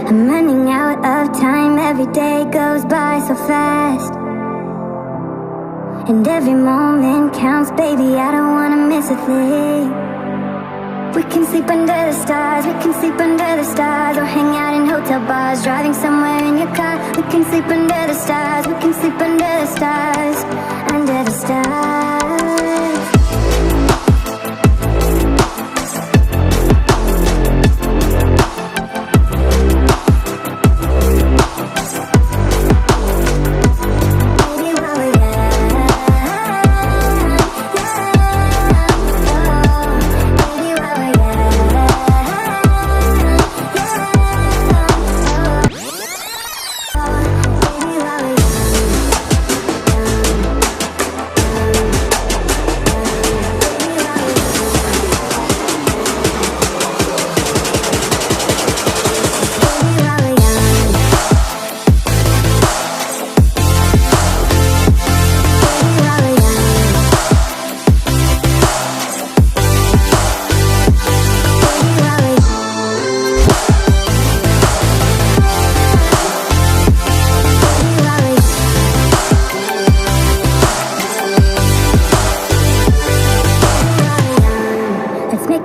I'm running out of time, every day goes by so fast. And every moment counts, baby, I don't wanna miss a thing. We can sleep under the stars, we can sleep under the stars, or hang out in hotel bars, driving somewhere in your car. We can sleep under the stars, we can sleep under the stars, under the stars.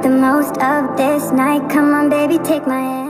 Most of this night, come on baby, take my hand.